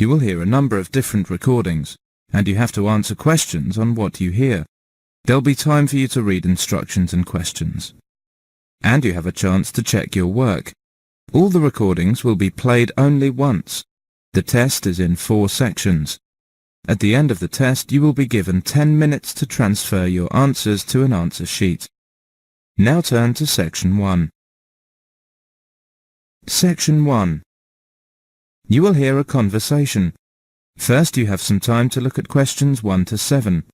You will hear a number of different recordings, and you have to answer questions on what you hear. There'll be time for you to read instructions and questions. And you have a chance to check your work. All the recordings will be played only once. The test is in 4 sections. At the end of the test, you will be given 10 minutes to transfer your answers to an answer sheet. Now turn to Section 1. Section 1. You will hear a conversation. First, you have some time to look at questions 1 to 7.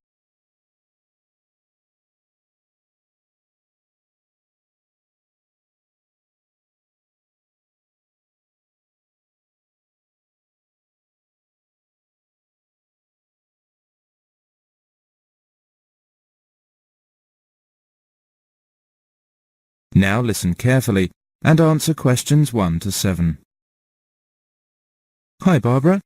Now listen carefully and answer questions 1 to 7. Hi, Barbara.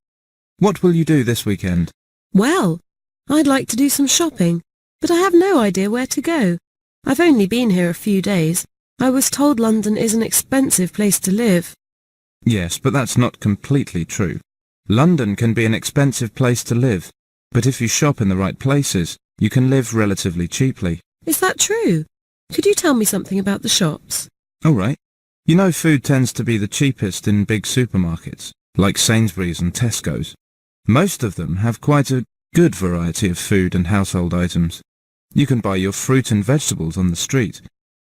What will you do this weekend? Well, I'd like to do some shopping, but I have no idea where to go. I've only been here a few days. I was told London is an expensive place to live. Yes, but that's not completely true. London can be an expensive place to live, but if you shop in the right places, you can live relatively cheaply. Is that true? Could you tell me something about the shops? All right. You know, food tends to be the cheapest in big supermarkets, like Sainsbury's and Tesco's. Most of them have quite a good variety of food and household items. You can buy your fruit and vegetables on the street.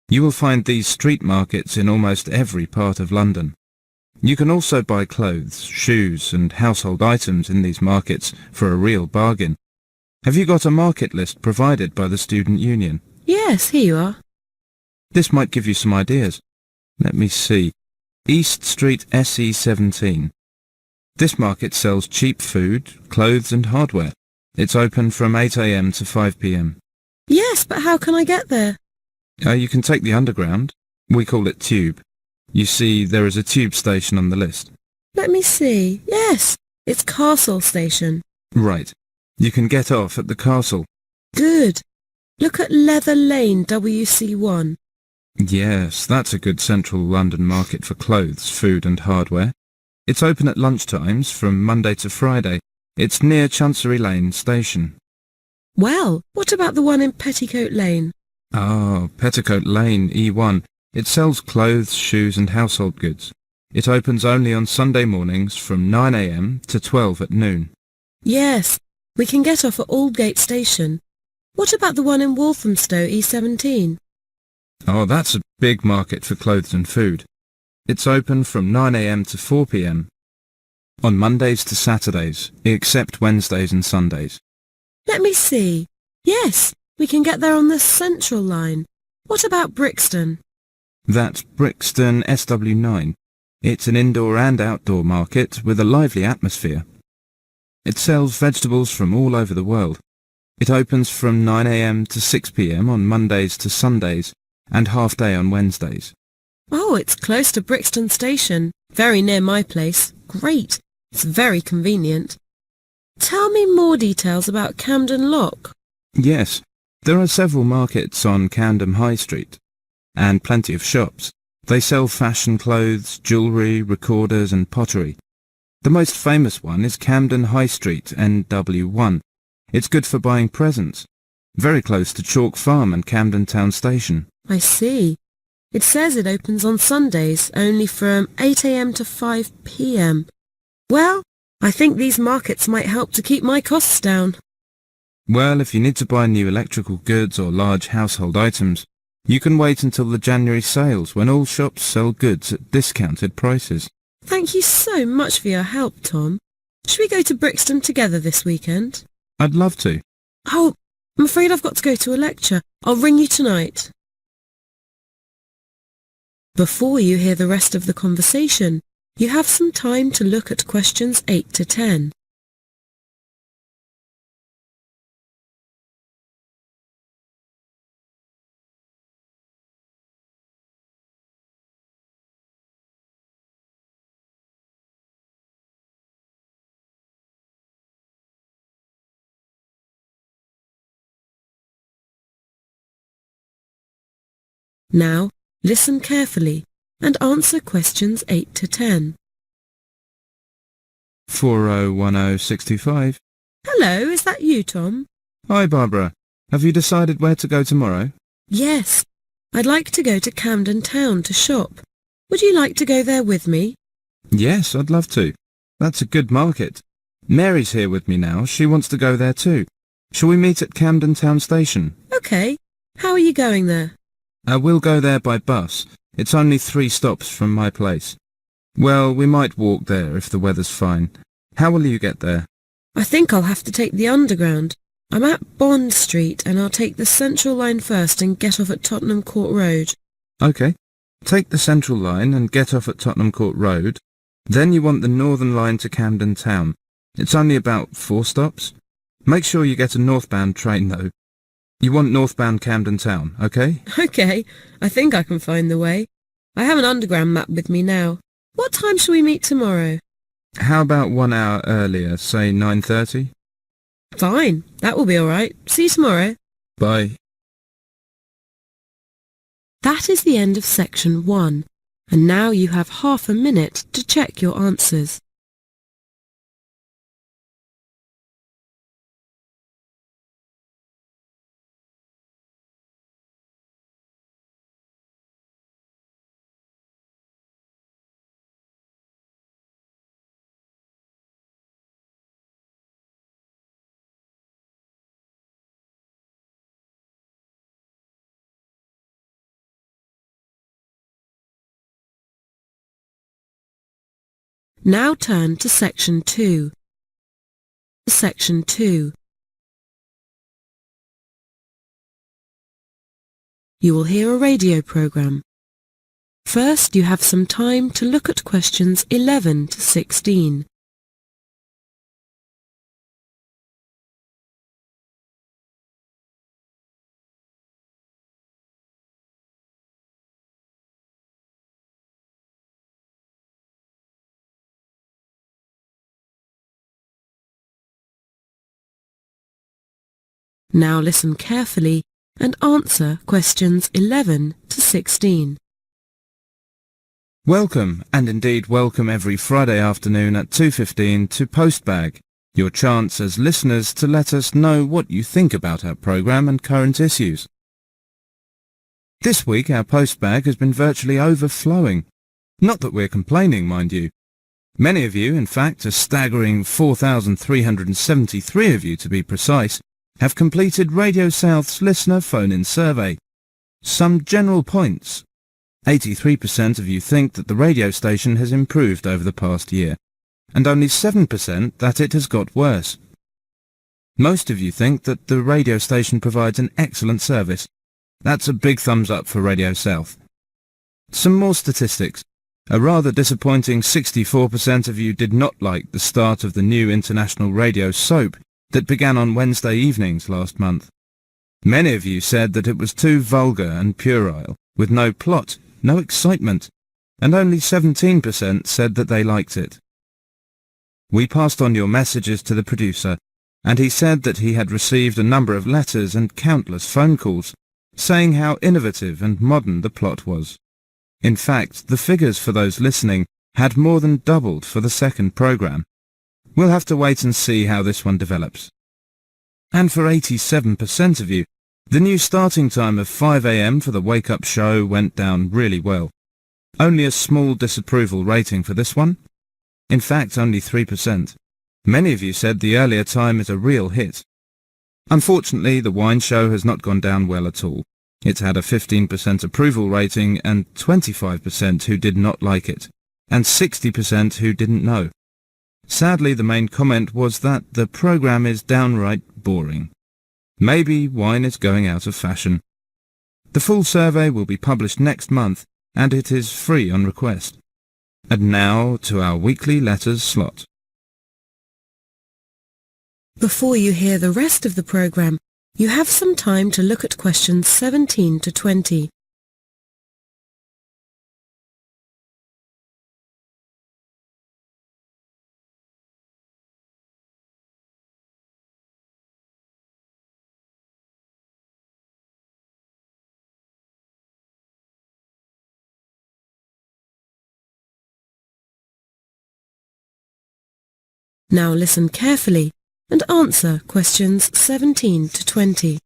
You will find these street markets in almost every part of London. You can also buy clothes, shoes and household items in these markets for a real bargain. Have you got a market list provided by the Student Union? Yes, here you are. This might give you some ideas. Let me see. East Street SE17. This market sells cheap food, clothes and hardware. It's open from 8 a.m. to 5 p.m. Yes, but how can I get there? You can take the underground. We call it Tube. You see, there is a tube station on the list. Let me see. Yes, it's Castle Station. Right. You can get off at the castle. Good. Look at Leather Lane WC1. Yes, that's a good central London market for clothes, food and hardware. It's open at lunchtimes from Monday to Friday. It's near Chancery Lane Station. Well, what about the one in Petticoat Lane? Petticoat Lane E1. It sells clothes, shoes and household goods. It opens only on Sunday mornings from 9 a.m. to 12 at noon. Yes, we can get off at Aldgate Station. What about the one in Walthamstow E17? That's a big market for clothes and food. It's open from 9 a.m. to 4 p.m. on Mondays to Saturdays, except Wednesdays and Sundays. Let me see. Yes, we can get there on the Central Line. What about Brixton? That's Brixton SW9. It's an indoor and outdoor market with a lively atmosphere. It sells vegetables from all over the world. It opens from 9 a.m. to 6 p.m. on Mondays to Sundays and half day on Wednesdays. Oh, it's close to Brixton Station. Very near my place. Great. It's very convenient. Tell me more details about Camden Lock. Yes, there are several markets on Camden High Street and plenty of shops. They sell fashion clothes, jewellery, recorders and pottery. The most famous one is Camden High Street NW1. It's good for buying presents. Very close to Chalk Farm and Camden Town Station. I see. It says it opens on Sundays only from 8 a.m. to 5 p.m. Well, I think these markets might help to keep my costs down. Well, if you need to buy new electrical goods or large household items, you can wait until the January sales when all shops sell goods at discounted prices. Thank you so much for your help, Tom. Should we go to Brixton together this weekend? I'd love to. Oh, I'm afraid I've got to go to a lecture. I'll ring you tonight. Before you hear the rest of the conversation, you have some time to look at questions 8 to 10. Now, listen carefully and answer questions 8 to 10. 401065. Hello, is that you, Tom? Hi, Barbara. Have you decided where to go tomorrow? Yes, I'd like to go to Camden Town to shop. Would you like to go there with me? Yes, I'd love to. That's a good market. Mary's here with me now. She wants to go there too. Shall we meet at Camden Town Station? Okay. How are you going there? We'll go there by bus. It's only 3 stops from my place. Well, we might walk there if the weather's fine. How will you get there? I think I'll have to take the Underground. I'm at Bond Street and I'll take the Central Line first and get off at Tottenham Court Road. OK. Take the Central Line and get off at Tottenham Court Road. Then you want the Northern Line to Camden Town. It's only about 4 stops. Make sure you get a northbound train though. You want northbound Camden Town, OK? Okay, I think I can find the way. I have an Underground map with me now. What time shall we meet tomorrow? How about 1 hour earlier, say 9:30? Fine, that will be all right. See you tomorrow. Bye. That is the end of section 1, and now you have half a minute to check your answers. Now turn to section 2. Section 2. You will hear a radio program. First, you have some time to look at questions 11 to 16. Now listen carefully and answer questions 11 to 16. Welcome, and indeed welcome every Friday afternoon at 2:15 to Postbag, your chance as listeners to let us know what you think about our programme and current issues. This week our Postbag has been virtually overflowing. Not that we're complaining, mind you. Many of you, in fact a staggering 4,373 of you to be precise, have completed Radio South's listener phone-in survey. Some general points. 83% of you think that the radio station has improved over the past year, and only 7% that it has got worse. Most of you think that the radio station provides an excellent service. That's a big thumbs up for Radio South. Some more statistics. A rather disappointing 64% of you did not like the start of the new international radio soap that began on Wednesday evenings last month. Many of you said that it was too vulgar and puerile, with no plot, no excitement, and only 17% said that they liked it. We passed on your messages to the producer, and he said that he had received a number of letters and countless phone calls, saying how innovative and modern the plot was. In fact, the figures for those listening had more than doubled for the second programme. We'll have to wait and see how this one develops. And for 87% of you, the new starting time of 5 a.m. for the wake-up show went down really well. Only a small disapproval rating for this one. In fact, only 3%. Many of you said the earlier time is a real hit. Unfortunately, the wine show has not gone down well at all. It's had a 15% approval rating and 25% who did not like it, and 60% who didn't know. Sadly, the main comment was that the programme is downright boring. Maybe wine is going out of fashion. The full survey will be published next month, and it is free on request. And now to our weekly letters slot. Before you hear the rest of the programme, you have some time to look at questions 17 to 20. Now listen carefully and answer questions 17 to 20.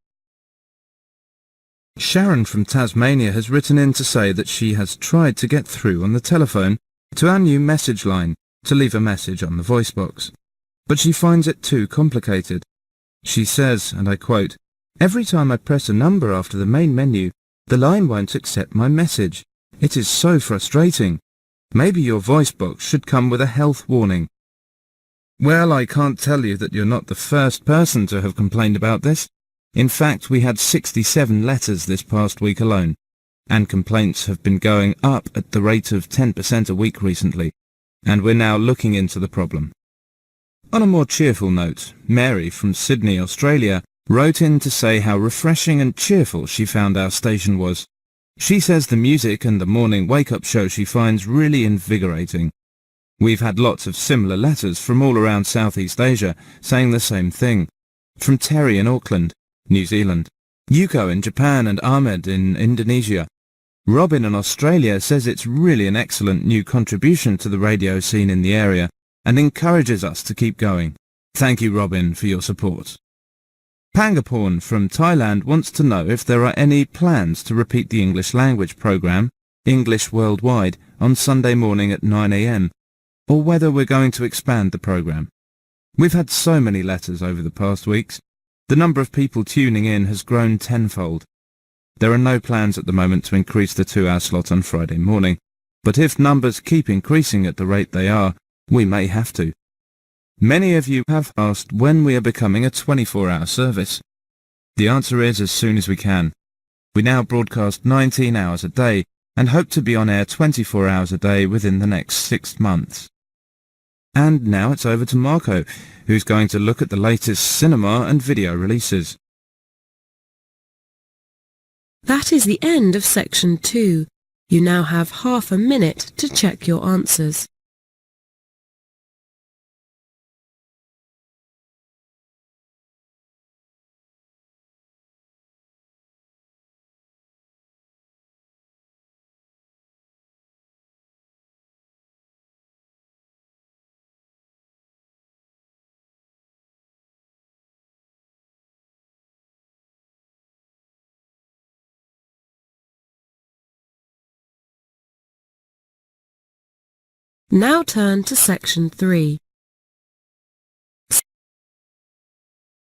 Sharon from Tasmania has written in to say that she has tried to get through on the telephone to our new message line to leave a message on the voice box, but she finds it too complicated. She says, and I quote, "Every time I press a number after the main menu, the line won't accept my message. It is so frustrating. Maybe your voice box should come with a health warning." Well, I can't tell you that you're not the first person to have complained about this. In fact, we had 67 letters this past week alone, and complaints have been going up at the rate of 10% a week recently, and we're now looking into the problem. On a more cheerful note, Mary from Sydney, Australia, wrote in to say how refreshing and cheerful she found our station was. She says the music and the morning wake-up show she finds really invigorating. We've had lots of similar letters from all around Southeast Asia saying the same thing. From Terry in Auckland, New Zealand, Yuko in Japan and Ahmed in Indonesia. Robin in Australia says it's really an excellent new contribution to the radio scene in the area and encourages us to keep going. Thank you, Robin, for your support. Pangaporn from Thailand wants to know if there are any plans to repeat the English language program, English Worldwide, on Sunday morning at 9 a.m, or whether we're going to expand the program. We've had so many letters over the past weeks. The number of people tuning in has grown tenfold. There are no plans at the moment to increase the 2-hour slot on Friday morning, but if numbers keep increasing at the rate they are, we may have to. Many of you have asked when we are becoming a 24-hour service. The answer is as soon as we can. We now broadcast 19 hours a day and hope to be on air 24 hours a day within the next 6 months. And now it's over to Marco, who's going to look at the latest cinema and video releases. That is the end of section 2. You now have half a minute to check your answers. Now turn to section 3.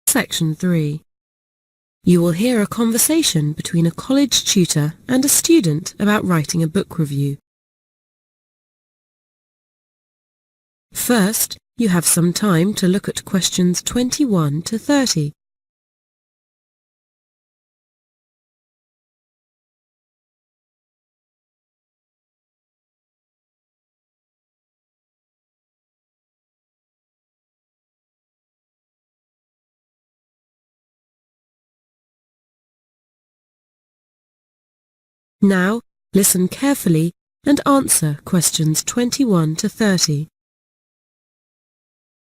Section 3. You will hear a conversation between a college tutor and a student about writing a book review. First, you have some time to look at questions 21 to 30. Now, listen carefully and answer questions 21 to 30.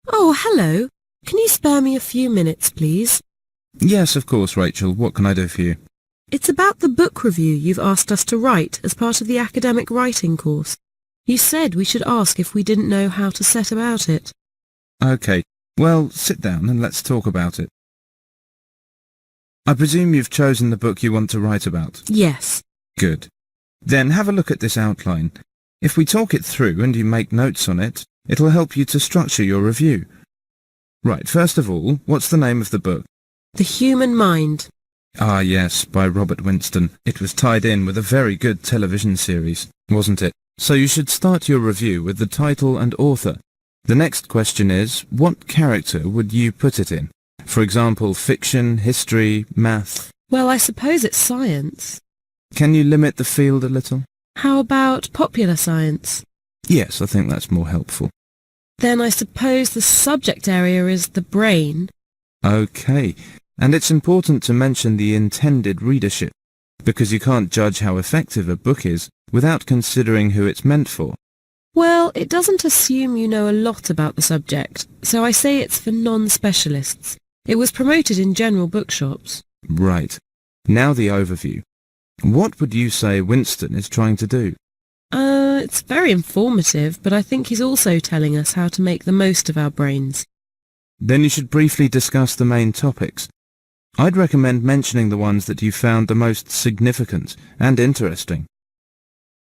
Oh, hello. Can you spare me a few minutes, please? Yes, of course, Rachel. What can I do for you? It's about the book review you've asked us to write as part of the academic writing course. You said we should ask if we didn't know how to set about it. Okay, well, sit down and let's talk about it. I presume you've chosen the book you want to write about? Yes. Good. Then have a look at this outline. If we talk it through and you make notes on it, it'll help you to structure your review. Right, first of all, what's the name of the book? The Human Mind. Ah, yes, by Robert Winston. It was tied in with a very good television series, wasn't it? So you should start your review with the title and author. The next question is, what character would you put it in? For example, fiction, history, math. Well, I suppose it's science. Can you limit the field a little? How about popular science? Yes, I think that's more helpful. Then I suppose the subject area is the brain. Okay, and it's important to mention the intended readership, because you can't judge how effective a book is without considering who it's meant for. Well, it doesn't assume you know a lot about the subject, so I say it's for non-specialists. It was promoted in general bookshops. Right. Now the overview. What would you say Winston is trying to do? it's very informative, but I think he's also telling us how to make the most of our brains. Then you should briefly discuss the main topics. I'd recommend mentioning the ones that you found the most significant and interesting.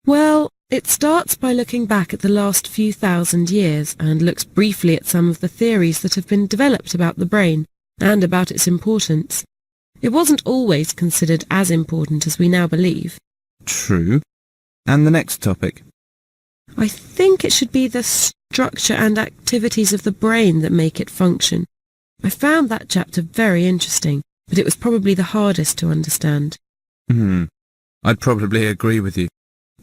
Well, it starts by looking back at the last few thousand years and looks briefly at some of the theories that have been developed about the brain and about its importance. It wasn't always considered as important as we now believe. True. And the next topic? I think it should be the structure and activities of the brain that make it function. I found that chapter very interesting, but it was probably the hardest to understand. I'd probably agree with you.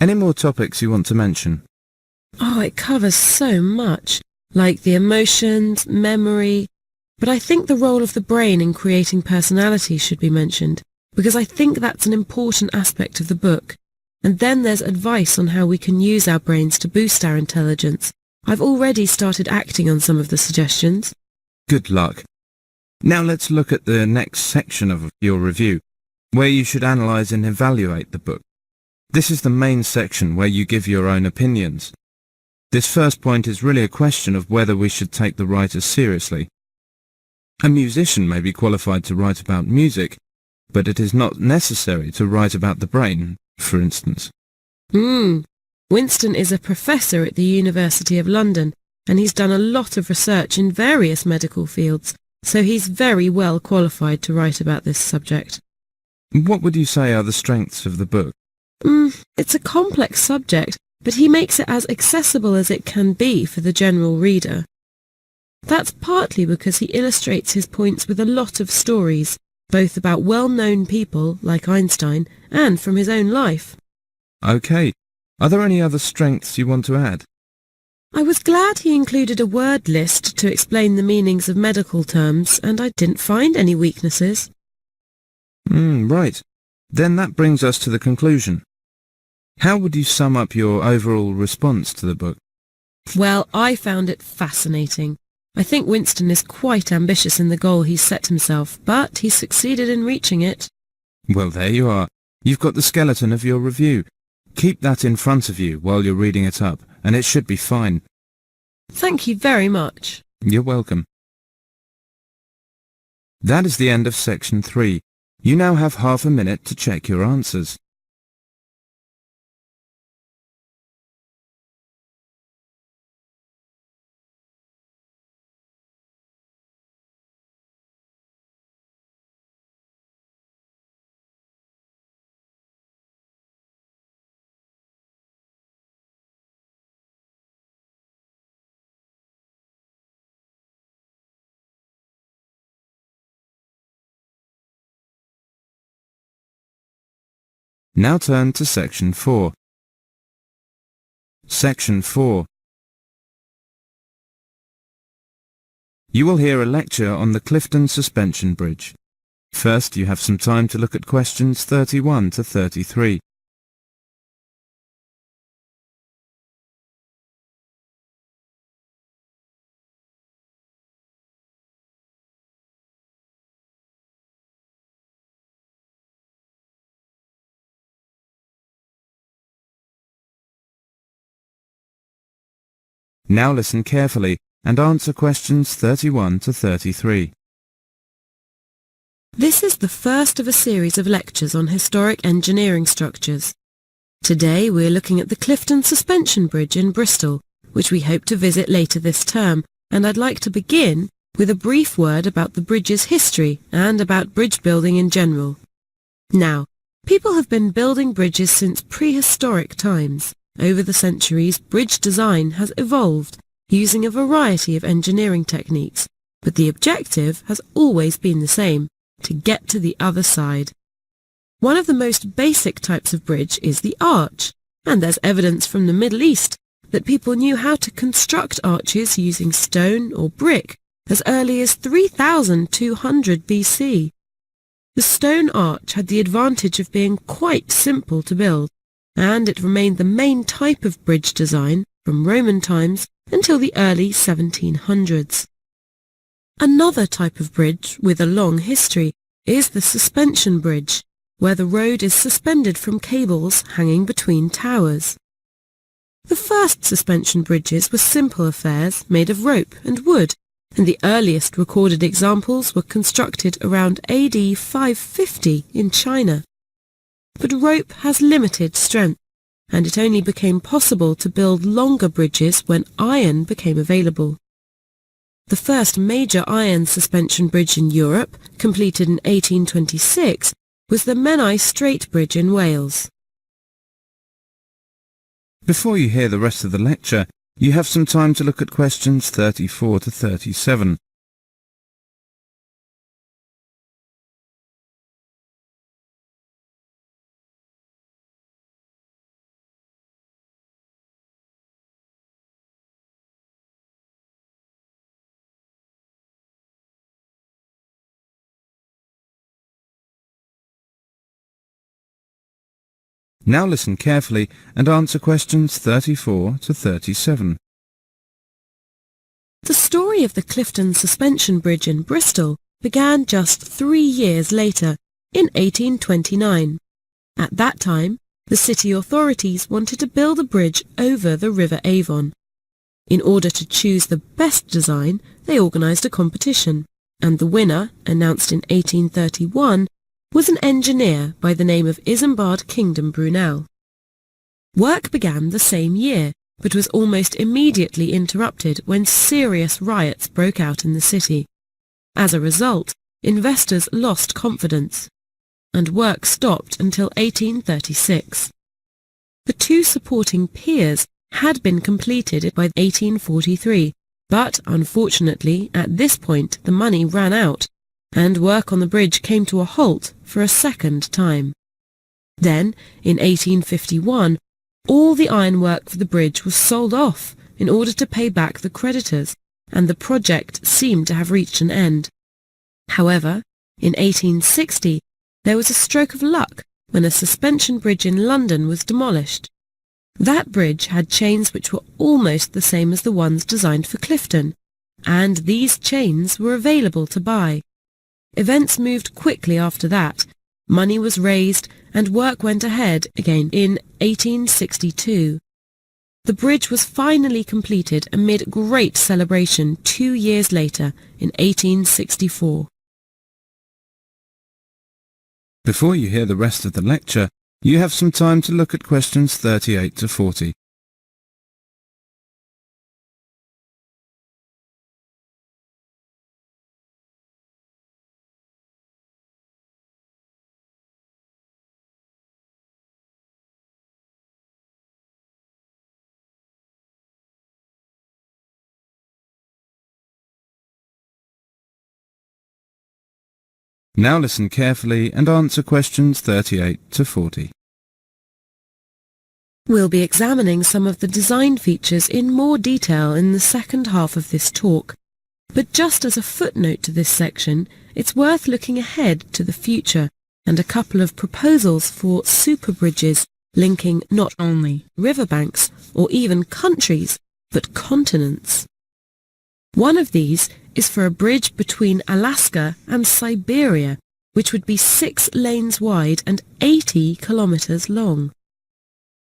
Any more topics you want to mention? Oh, it covers so much, like the emotions, memory, but I think the role of the brain in creating personality should be mentioned, because I think that's an important aspect of the book. And then there's advice on how we can use our brains to boost our intelligence. I've already started acting on some of the suggestions. Good luck. Now let's look at the next section of your review, where you should analyse and evaluate the book. This is the main section where you give your own opinions. This first point is really a question of whether we should take the writer seriously. A musician may be qualified to write about music, but it is not necessary to write about the brain, for instance. Winston is a professor at the University of London, and he's done a lot of research in various medical fields, so he's very well qualified to write about this subject. What would you say are the strengths of the book? It's a complex subject, but he makes it as accessible as it can be for the general reader. That's partly because he illustrates his points with a lot of stories, both about well-known people, like Einstein, and from his own life. Okay. Are there any other strengths you want to add? I was glad he included a word list to explain the meanings of medical terms, and I didn't find any weaknesses. Right. Then that brings us to the conclusion. How would you sum up your overall response to the book? Well, I found it fascinating. I think Winston is quite ambitious in the goal he's set himself, but he's succeeded in reaching it. Well, there you are. You've got the skeleton of your review. Keep that in front of you while you're reading it up, and it should be fine. Thank you very much. You're welcome. That is the end of section 3. You now have half a minute to check your answers. Now turn to section 4. Section 4. You will hear a lecture on the Clifton Suspension Bridge. First, you have some time to look at questions 31 to 33. Now listen carefully and answer questions 31 to 33. This is the first of a series of lectures on historic engineering structures. Today we're looking at the Clifton Suspension Bridge in Bristol, which we hope to visit later this term, and I'd like to begin with a brief word about the bridge's history and about bridge building in general. Now, people have been building bridges since prehistoric times. Over the centuries, bridge design has evolved, using a variety of engineering techniques, but the objective has always been the same: to get to the other side. One of the most basic types of bridge is the arch, and there's evidence from the Middle East that people knew how to construct arches using stone or brick as early as 3200 BC. The stone arch had the advantage of being quite simple to build, and it remained the main type of bridge design from Roman times until the early 1700s. Another type of bridge with a long history is the suspension bridge, where the road is suspended from cables hanging between towers. The first suspension bridges were simple affairs made of rope and wood, and the earliest recorded examples were constructed around AD 550 in China. But rope has limited strength, and it only became possible to build longer bridges when iron became available. The first major iron suspension bridge in Europe, completed in 1826, was the Menai Strait Bridge in Wales. Before you hear the rest of the lecture, you have some time to look at questions 34 to 37. Now listen carefully and answer questions 34 to 37. The story of the Clifton Suspension Bridge in Bristol began just 3 years later, in 1829. At that time, the city authorities wanted to build a bridge over the River Avon. In order to choose the best design, they organised a competition, and the winner, announced in 1831, was an engineer by the name of Isambard Kingdom Brunel. Work began the same year, but was almost immediately interrupted when serious riots broke out in the city. As a result, investors lost confidence, and work stopped until 1836. The 2 supporting piers had been completed by 1843, but unfortunately at this point the money ran out, and work on the bridge came to a halt for a second time. Then, in 1851, all the ironwork for the bridge was sold off in order to pay back the creditors, and the project seemed to have reached an end. However, in 1860, there was a stroke of luck when a suspension bridge in London was demolished. That bridge had chains which were almost the same as the ones designed for Clifton, and these chains were available to buy. Events moved quickly after that. Money was raised and work went ahead again in 1862. The bridge was finally completed amid great celebration 2 years later in 1864. Before you hear the rest of the lecture, you have some time to look at questions 38 to 40. Now listen carefully and answer questions 38 to 40. We'll be examining some of the design features in more detail in the second half of this talk, but just as a footnote to this section, it's worth looking ahead to the future and a couple of proposals for super bridges linking not only riverbanks or even countries, but continents. One of these is for a bridge between Alaska and Siberia, which would be 6 lanes wide and 80 kilometers long.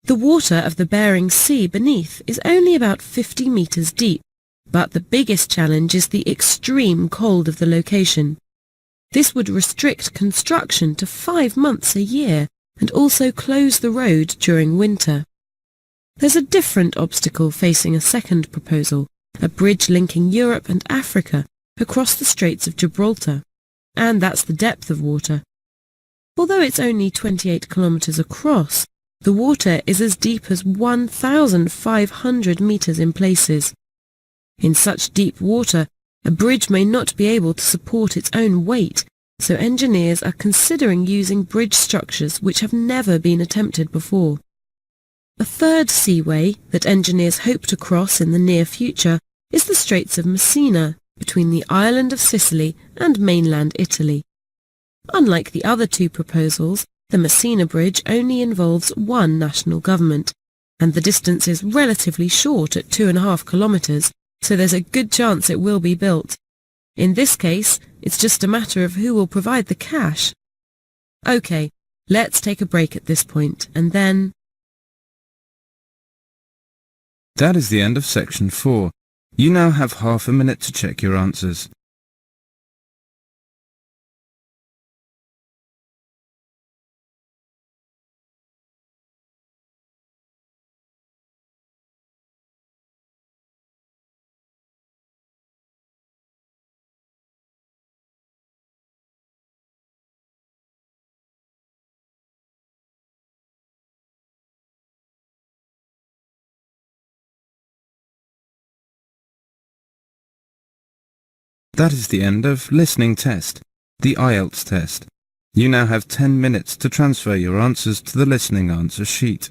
The water of the Bering Sea beneath is only about 50 meters deep, but the biggest challenge is the extreme cold of the location. This would restrict construction to 5 months a year and also close the road during winter. There's a different obstacle facing a second proposal, a bridge linking Europe and Africa across the Straits of Gibraltar, and that's the depth of water. Although it's only 28 kilometers across, the water is as deep as 1,500 meters in places. In such deep water, a bridge may not be able to support its own weight, so engineers are considering using bridge structures which have never been attempted before. A third seaway that engineers hope to cross in the near future is the Straits of Messina, between the island of Sicily and mainland Italy. Unlike the other 2 proposals, the Messina Bridge only involves one national government, and the distance is relatively short at 2.5 kilometers, so there's a good chance it will be built. In this case, it's just a matter of who will provide the cash. Okay, let's take a break at this point, and then That is the end of section 4. You now have half a minute to check your answers. That is the end of listening test, the IELTS test. You now have 10 minutes to transfer your answers to the listening answer sheet.